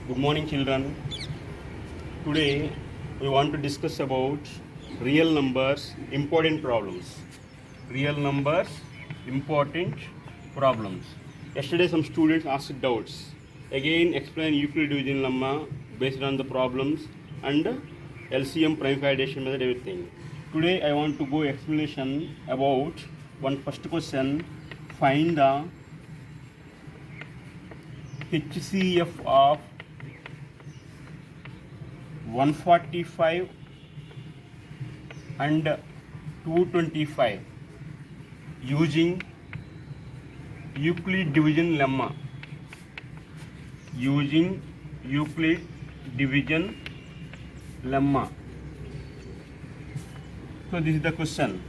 Good morning, children. Today we want to discuss about real numbers, important problems. Real numbers, important problems. Yesterday some students asked doubts. Again explain Euclid division lemma based on the problems and LCM prime fabrication method, everything. Today I want to go explanation about one first question. Find the HCF of 145 and 225 using Euclid division lemma. Using Euclid division lemma. So this is the question.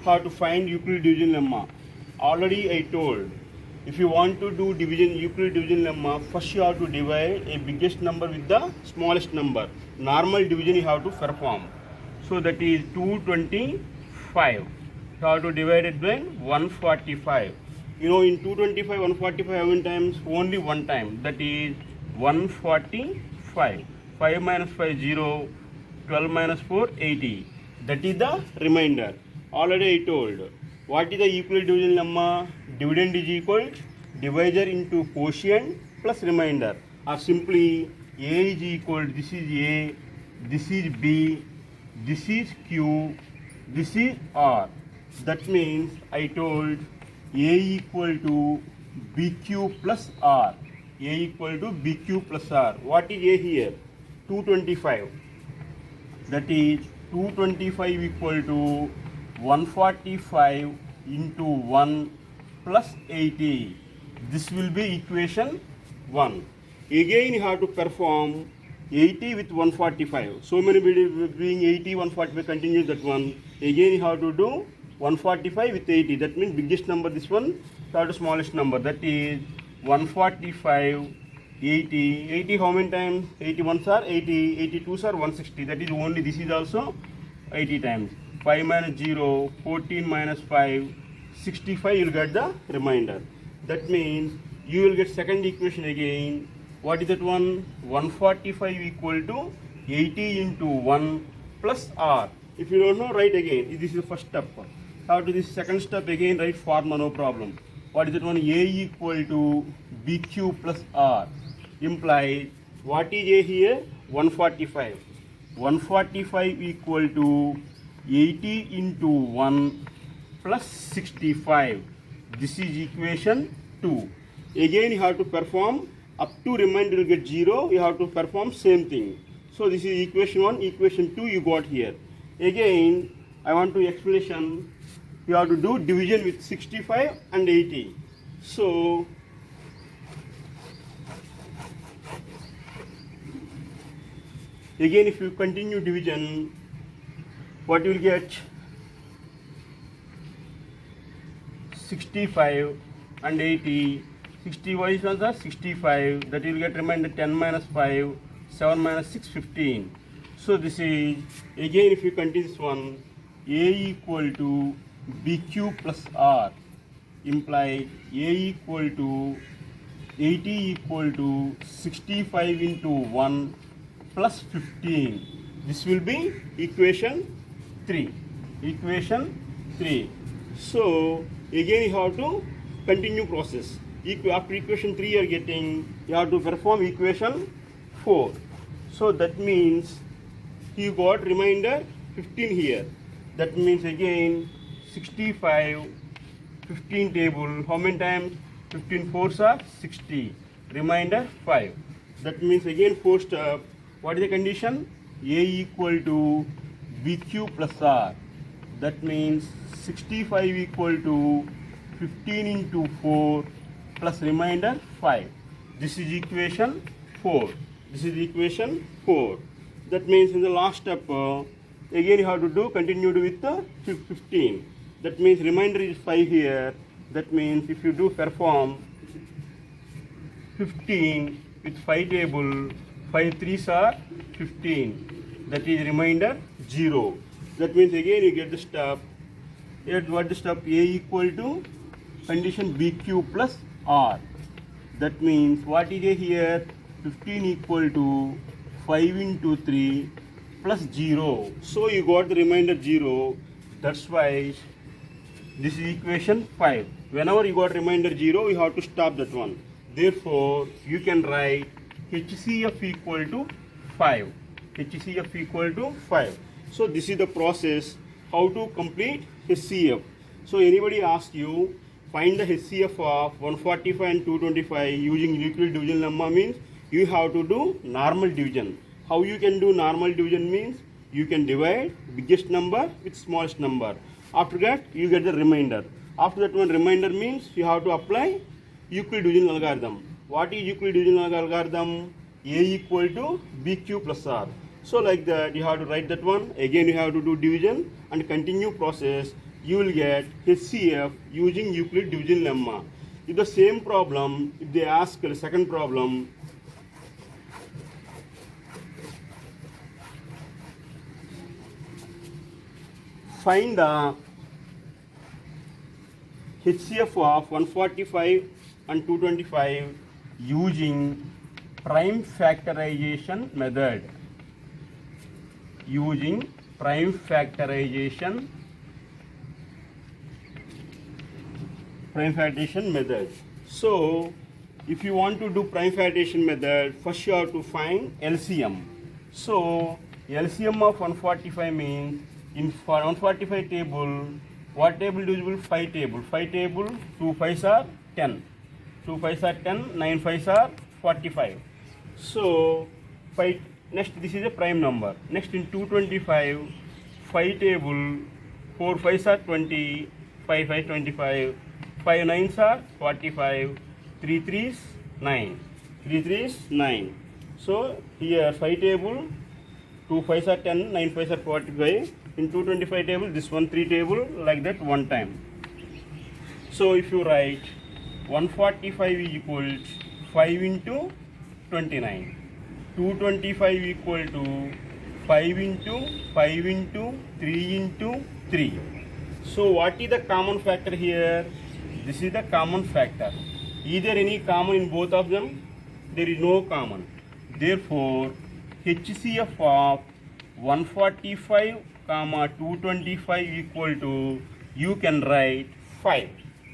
How to find Euclid division lemma? Already I told, if you want to do division, Euclid division lemma, first you have to divide a biggest number with the smallest number. Normal division you have to perform. So that is 225. You have to divide it by 145. You know, in 225, 145 how many times? Only one time. That is 145. 5 minus 5, 0. 12 minus 4, 80. That is the remainder. Already I told. What is the Euclid division lemma? Dividend is equal divisor into quotient plus remainder. Or simply A is equal, this is A, this is B, this is Q, this is R. That means I told A equal to BQ plus R. A equal to BQ plus R. What is A here? 225. That is 225 equal to 145 into 1 plus 80. This will be equation 1. Again you have to perform 80 with 145. So many being 80, 145 continues that one. Again you have to do 145 with 80. That means biggest number this one, third smallest number. That is 145, 80. 80 how many times? 81s are 80, 82s are 160. That is only, this is also 80 times. 5 minus 0, 14 minus 5, 65, you will get the remainder. That means you will get second equation again. What is that one? 145 equal to 80 into 1 plus R. If you don't know, write again. This is the first step. How to this second step again, write formula, no problem. What is that one? A equal to BQ plus R. Implies, what is A here? 145. 145 equal to 80 into 1 plus 65. This is equation 2. Again you have to perform up to remainder you get 0. You have to perform same thing. So this is equation 1. Equation 2 you got here. Again I want to explanation. You have to do division with 65 and 80. So again if you continue division, what you will get? 65 and 80. 60 is also 65. That you will get remainder 10 minus 5, 7 minus 6, 15. So this is, again if you continue this one, A equal to BQ plus R implies A equal to 80 equal to 65 into 1 plus 15. This will be equation 3. Equation 3. So again you have to continue process. After equation 3 you are getting, you have to perform equation 4. So that means you got remainder 15 here. That means again 65, 15 table, how many times? 15 fours are 60. Remainder 5. That means again 4 step. What is the condition? A equal to BQ plus R. That means 65 equal to 15 into 4 plus remainder 5. This is equation 4. This is equation 4. That means in the last step, again you have to do continued with the 15. That means remainder is 5 here. That means if you do perform 15 with 5 table, 5 3s are 15. That is remainder 0. That means again you get the step. What the step? A equal to condition BQ plus R. That means what is A here? 15 equal to 5 into 3 plus 0. So you got the remainder 0. That's why this is equation 5. Whenever you got remainder 0, you have to stop that one. Therefore, you can write HCF equal to 5. HCF equal to 5. So this is the process how to complete HCF. So anybody asks you, find the HCF of 145 and 225 using Euclid division lemma means you have to do normal division. How you can do normal division means you can divide biggest number with smallest number. After that, you get the remainder. After that one remainder means you have to apply Euclid division algorithm. What is Euclid division algorithm? A equal to BQ plus R. So like that, you have to write that one. Again, you have to do division and continue process. You will get HCF using Euclid division lemma. If the same problem, if they ask the second problem, find the HCF of 145 and 225 using prime factorization method. Using prime factorization method. So if you want to do prime factorization method, first you have to find LCM. So LCM of 145 means in 145 table, what table divisible? 5 table. 5 table, 2 5s are 10. 2 5s are 10, 9 5s are 45. So 5. Next, this is a prime number. Next, in 225, 5 table, 4 5s are 20, 5 5 25, 5 9s are 45, 3 3s 9, 3 3s 9. So here 5 table, 2 5s are 10, 9 5s are 45. In 225 table, this one 3 table, like that one time. So if you write 145 equals 5 into 29. 225 equal to 5 into 5 into 3 into 3. So what is the common factor here? This is the common factor. Either any common in both of them? There is no common. Therefore, HCF of 145 comma 225 equal to, you can write 5.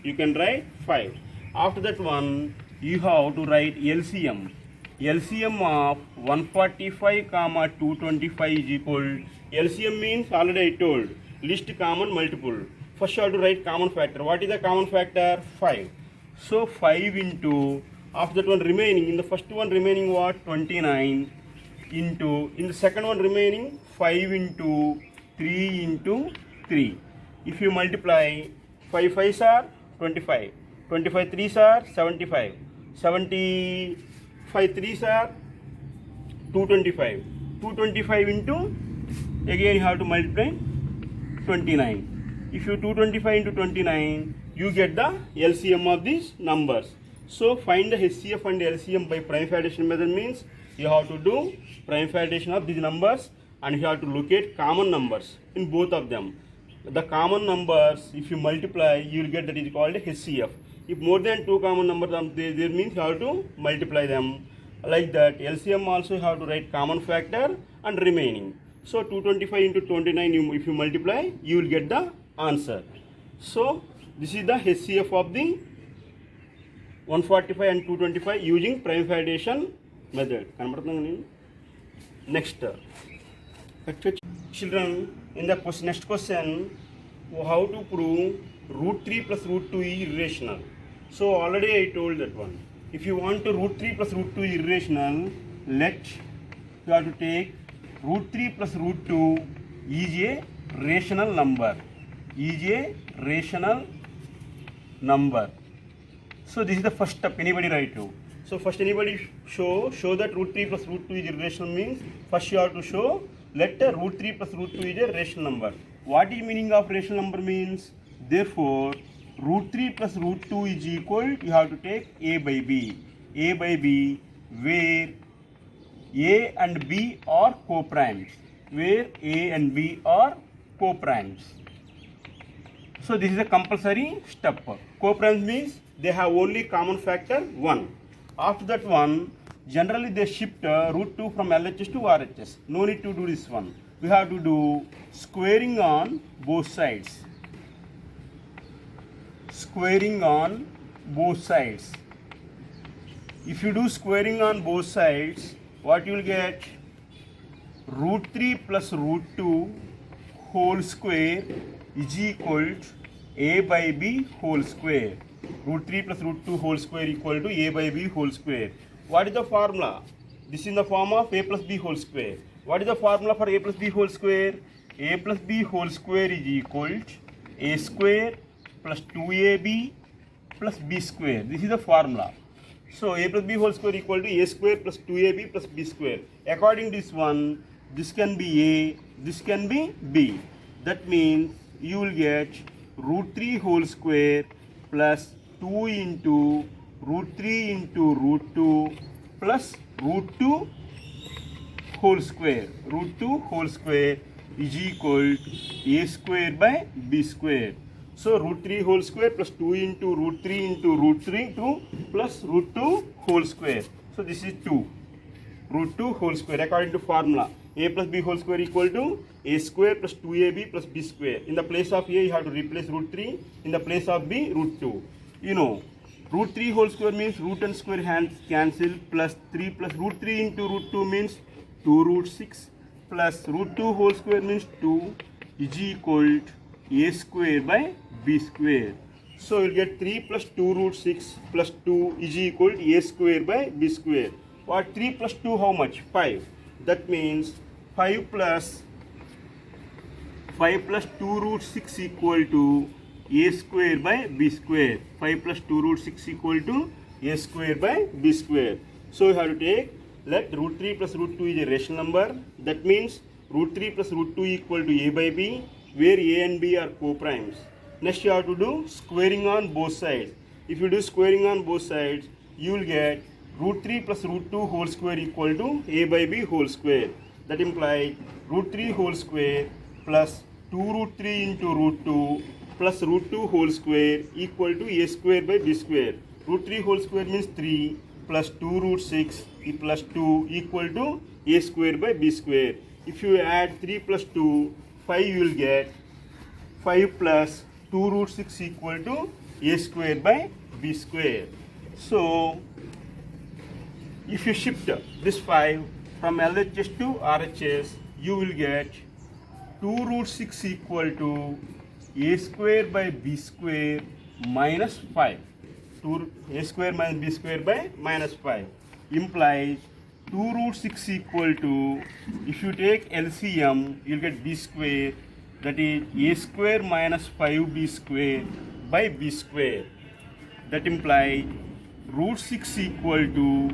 You can write 5. After that one, you have to write LCM. LCM of 145 comma 225 is equal. LCM means already I told, least common multiple. First you have to write common factor. What is the common factor? 5. So 5 into, after that one remaining, in the first one remaining what? 29 into, in the second one remaining 5 into 3 into 3. If you multiply, 5 5s are 25, 25 3s are 75, 75 3s are 225, 225 into, again you have to multiply 29. If you 225 into 29, you get the LCM of these numbers. So find the HCF and LCM by prime factorization method means you have to do prime factorization of these numbers and you have to locate common numbers in both of them. The common numbers, if you multiply, you will get that is called HCF. If more than 2 common numbers are there means you have to multiply them. Like that, LCM also you have to write common factor and remaining. So 225 into 29, if you multiply, you will get the answer. So this is the HCF of the 145 and 225 using prime factorization method. Next, children, in the next question, how to prove root 3 plus root 2 is irrational. So already I told that one. If you want to root 3 plus root 2 is irrational, you have to take root 3 plus root 2 is a rational number. Is a rational number. So this is the first step. Anybody write to. So first anybody show that root 3 plus root 2 is irrational means first you have to show let root 3 plus root 2 is a rational number. What is meaning of rational number means? Therefore, root 3 plus root 2 is equal, you have to take A by B. A by B where A and B are co-primes. Where A and B are co-primes. So this is a compulsory step. Co-primes means they have only common factor 1. After that one, Generally they shift root 2 from LHS to RHS. No need to do this one. We have to do squaring on both sides. Squaring on both sides. If you do squaring on both sides, what you will get? Root 3 plus root 2 whole square is equal to a by b whole square. Root 3 plus root 2 whole square equal to a by b whole square. What is the formula? This is in the form of a plus b whole square. What is the formula for a plus b whole square? A plus b whole square is equal to a square plus 2ab plus b square. This is the formula. So a plus b whole square equal to a square plus 2ab plus b square. According to this one, this can be a, this can be b. That means you will get root 3 whole square plus 2 into root 3 into root 2 plus root 2 whole square. Root 2 whole square is equal to a square by b square. So root 3 whole square plus 2 into root 3 2 plus root 2 whole square. So this is 2. Root 2 whole square according to formula. A plus b whole square equal to a square plus 2ab plus b square. In the place of a you have to replace root 3. In the place of b root 2. You know, root 3 whole square means root and square hands cancel, plus 3 plus root 3 into root 2 means 2 root 6 plus root 2 whole square means 2 is equal to a square by b square. So you will get 3 plus 2 root 6 plus 2 is equal to a square by b square. What 3 plus 2 how much? 5. That means 5 plus 2 root 6 equal to a square by b square. 5 plus 2 root 6 equal to a square by b square. So you have to take, let root 3 plus root 2 is a rational number. That means root 3 plus root 2 equal to a by b, where a and b are co-primes. Next you have to do squaring on both sides. If you do squaring on both sides, you will get root 3 plus root 2 whole square equal to a by b whole square. That implies root 3 whole square plus 2 root 3 into root 2 plus root 2 whole square equal to a square by b square. Root 3 whole square means 3 plus 2 root 6 plus 2 equal to a square by b square. If you add 3 plus 2, 5 you will get 5 plus 2 root 6 equal to a square by b square. So if you shift this 5 from LHS to RHS, you will get 2 root 6 equal to a square by b square minus 5. A square minus b square by minus 5 implies 2 root 6 equal to, if you take LCM, you will get b square, that is a square minus 5b square by b square. That implies root 6 equal to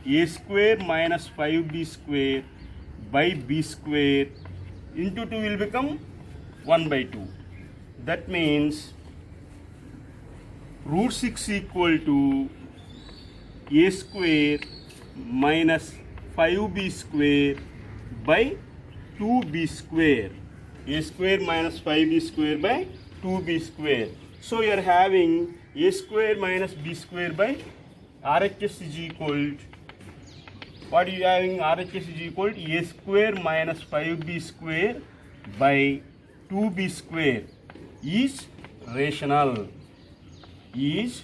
a square minus 5b square by b square into 2 will become 1 by 2. That means root 6 equal to a square minus 5b square by 2b square. A square minus 5b square by 2b square. So you are having a square minus b square by RHS is equal to, what you are having? RHS is equal to a square minus 5b square by 2b square is rational. Is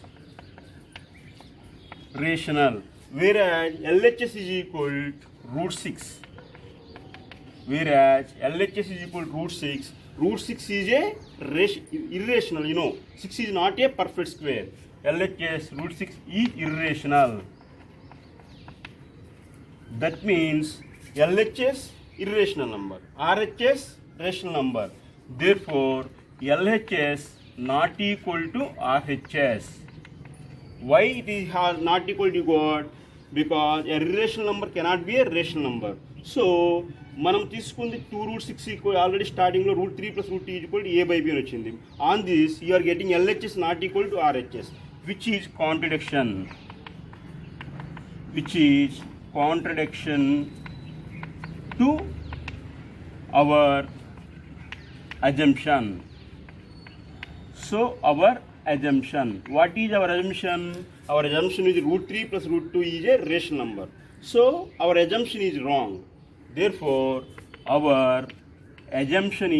rational. Whereas LHS is equal to root 6. Whereas LHS is equal to root 6. Root 6 is a irrational, you know. 6 is not a perfect square. LHS root 6 is irrational. That means LHS irrational number, RHS rational number. Therefore, LHS not equal to RHS. Why it is not equal to God? Because a irrational number cannot be a rational number. So, మనం తీసుకుంది 2 root 6 equal, already starting లో root 3 plus root 2 equal to a by b అని వచ్చింది. On this, you are getting LHS not equal to RHS, which is contradiction. Which is contradiction to our assumption. So our assumption, what is our assumption? our assumption is root 3 plus root 2 is a rational number. So our assumption is wrong. Therefore, our assumption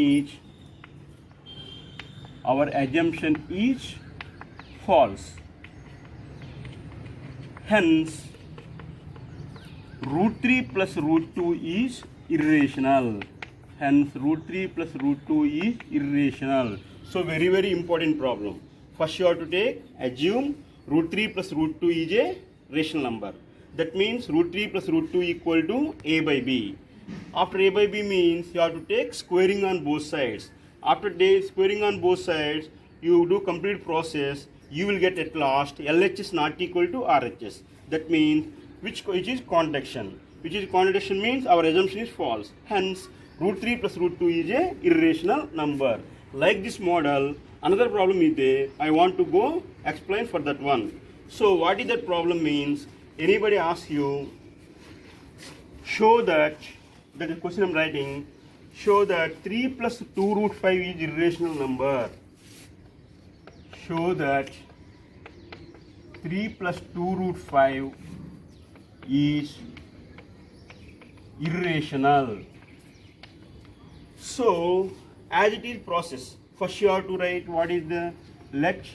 is false. Hence, root 3 plus root 2 is irrational. Hence, root 3 plus root 2 is irrational. So, very, very important problem. First, you have to take, assume root 3 plus root 2 is a rational number. That means root 3 plus root 2 equal to a by b. After a by b means you have to take squaring on both sides. After squaring on both sides, you do complete process, you will get at last LHS not equal to RHS. That means which is contradiction. Which is contradiction means our assumption is false. Hence, root 3 plus root 2 is a irrational number. Like this model, another problem is there. I want to go explain for that one. So what is that problem means? Anybody asks you, show that is question I'm writing, show that 3 plus 2 root 5 is irrational number. Show that 3 plus 2 root 5 is irrational. So, as it is process, first you have to write what is the, let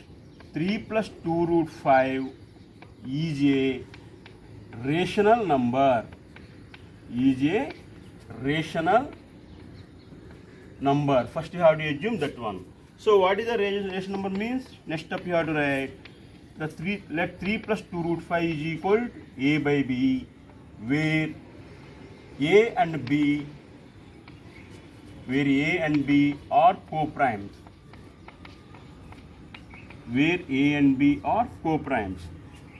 3 plus 2 root 5 is a rational number. Is a rational number. First you have to assume that one. So what is the rational number means? Next up you have to write let 3 plus 2 root 5 is equal to a by b, where a and b are co-primes. Where a and b are co-primes.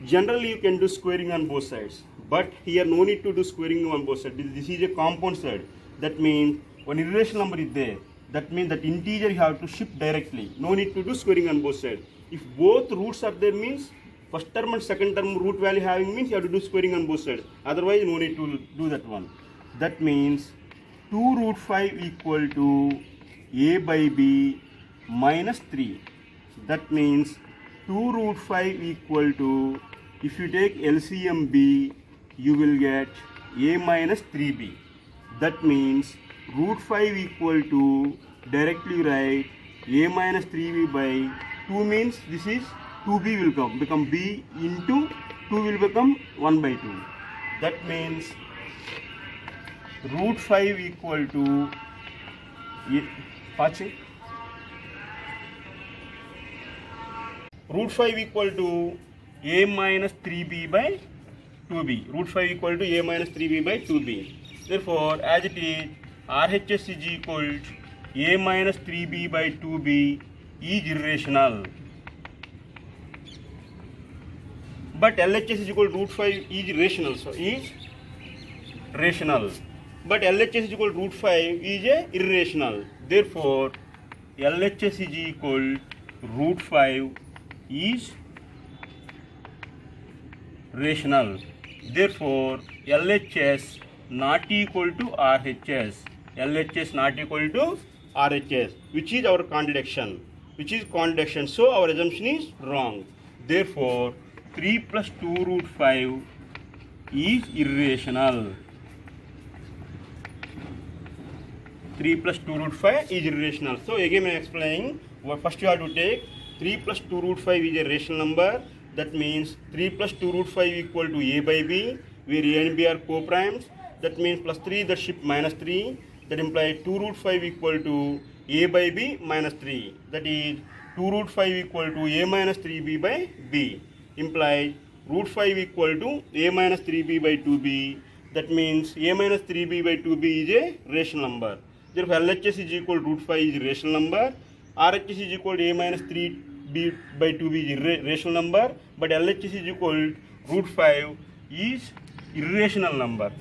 Generally you can do squaring on both sides, but here no need to do squaring on both sides. This is a compound side. That means one irrational number is there. That means that integer you have to shift directly. No need to do squaring on both sides. If both roots are there means first term and second term root value having means you have to do squaring on both sides. Otherwise no need to do that one. That means 2 root 5 equal to a by b minus 3. That means 2 root 5 equal to, if you take LCM b, you will get a minus 3b. That means root 5 equal to, directly write a minus 3b by 2 means this is 2b will become b into 2 will become 1 by 2. That means root 5 equal to root 5 equal to a minus 3b by 2b. Root 5 equal to a minus 3b by 2b. Therefore, as it is, RHS is equal to a minus 3b by 2b is irrational. But LHS is equal to root 5 is rational. So, is rational. But LHS is equal to root 5 is a irrational. Therefore, LHS is equal to root 5 is rational. Therefore, LHS not equal to RHS. LHS not equal to RHS, which is our contradiction. So our assumption is wrong. Therefore, 3 plus 2 root 5 is irrational. 3 plus 2 root 5 is irrational. So again I am explaining. First you have to take 3 plus 2 root 5 is a rational number. That means 3 plus 2 root 5 equal to a by b, where a and b are co-primes. That means plus 3 that shift minus 3. That implies 2 root 5 equal to a by b minus 3. That is 2 root 5 equal to a minus 3b by b. Implies root 5 equal to a minus 3b by 2b. That means a minus 3b by 2b is a rational number. Therefore, LHS is equal to root 5 is a rational number. RHS is equal to a minus 3b by 2b is a rational number. But LHS is equal to root 5 is irrational number.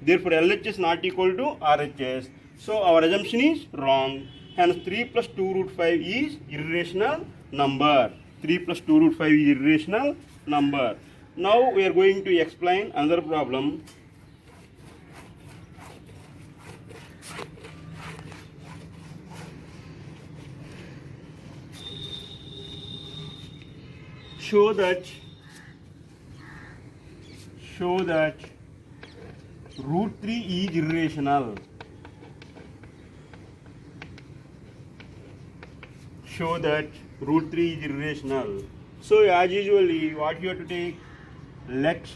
Therefore, LHS not equal to RHS. So, our assumption is wrong. Hence, 3 plus 2 root 5 is irrational number. 3 plus 2 root 5 is irrational number. Now, we are going to explain another problem. show that root 3 is irrational. Show that root 3 is irrational. So as usually, what you have to take? Let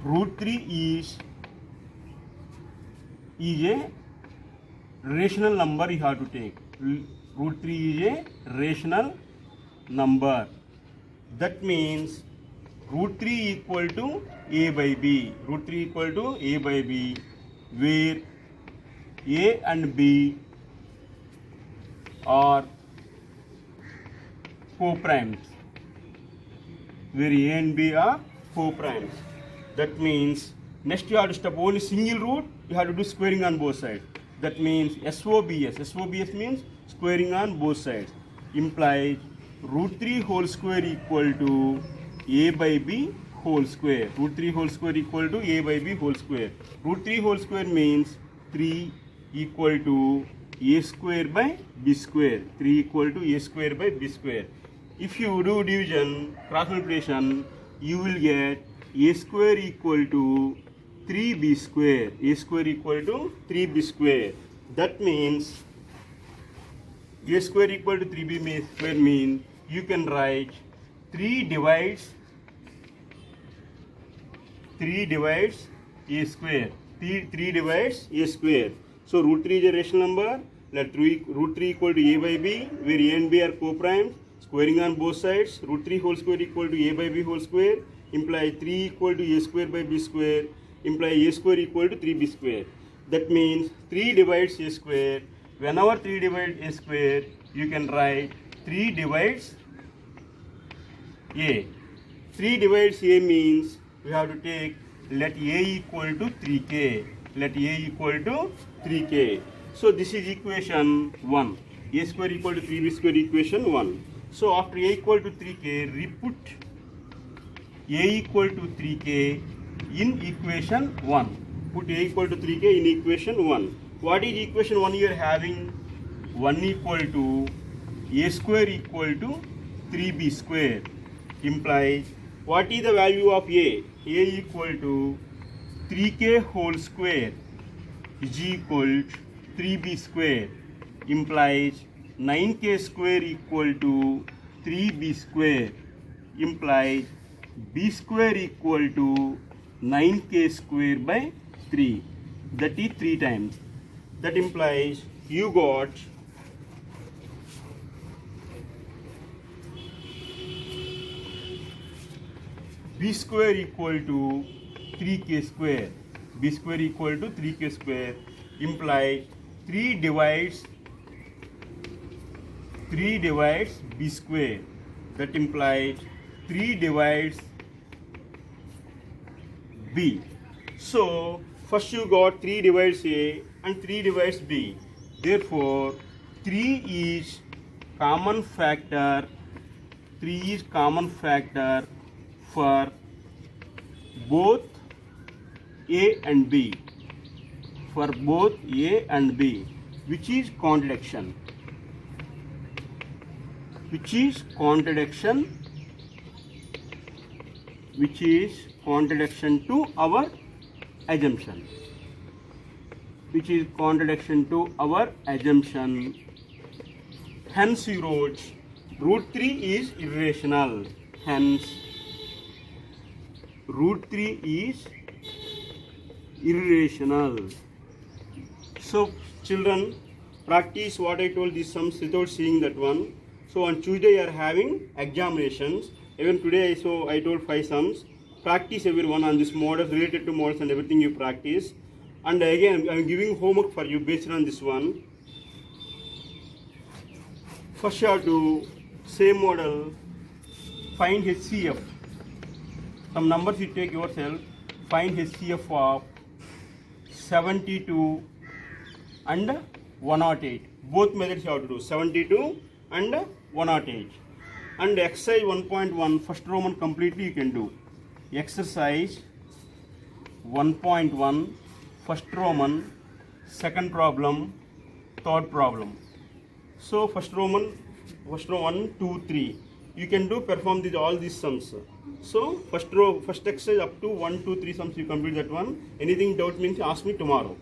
root 3 is a rational number you have to take. Root 3 is a rational number. That means root 3 equal to a by b. Root 3 equal to a by b, where a and b are co-primes. Where a and b are co-primes. That means next you have to step only single root. You have to do squaring on both sides. That means SOBS. SOBS means squaring on both sides. Implies root 3 whole square equal to a by b whole square. Root 3 whole square equal to a by b whole square. Root 3 whole square means 3 equal to a square by b square. 3 equal to a square by b square. If you do division, cross multiplication, you will get a square equal to 3b square. A square equal to 3b square. That means a square equal to 3b square means you can write 3 divides a square. 3 divides a square. So root 3 is a rational number. Let root 3 equal to a by b, where a and b are co-primes. Squaring on both sides. Root 3 whole square equal to a by b whole square. Imply 3 equal to a square by b square. Imply a square equal to 3b square. That means 3 divides a square. Whenever 3 divides a square, you can write 3 divides a. 3 divides a means we have to take let a equal to 3k. Let a equal to 3k. So this is equation 1. A square equal to 3b square, equation 1. So after a equal to 3k, re-put a equal to 3k in equation 1. Put a equal to 3k in equation 1. What is equation 1 you are having? 1 equal to a square equal to 3b square. Implies what is the value of a? A equal to 3k whole square is equal to 3b square. Implies 9k square equal to 3b square. Implies b square equal to 9k square by 3. That is 3 times. That implies you got b square equal to 3k square. B square equal to 3k square. Implies 3 divides b square. That implies 3 divides b. So first you got 3 divides a and 3 divides b. Therefore 3 is common factor. 3 is common factor for both a and b. For both a and b, which is contradiction. Which is contradiction to our assumption. Which is contradiction to our assumption. Hence you wrote root 3 is irrational. Hence root 3 is irrational. So children, practice what I told these sums without seeing that one. So on Tuesday you are having examinations. Even today I told 5 sums. Practice everyone on this model, related to models and everything you practice. And again I am giving homework for you based on this one. First you have to same model, find HCF. Some numbers you take yourself. Find HCF of 72 and 108. Both methods you have to do 72 and 108. And exercise 1.1, first Roman completely you can do. Exercise 1.1, first Roman, second problem, third problem. So first Roman 1, 2, 3. you can do perform all these sums. So first exercise up to 1, 2, 3 sums you complete that one. Anything doubt means ask me tomorrow.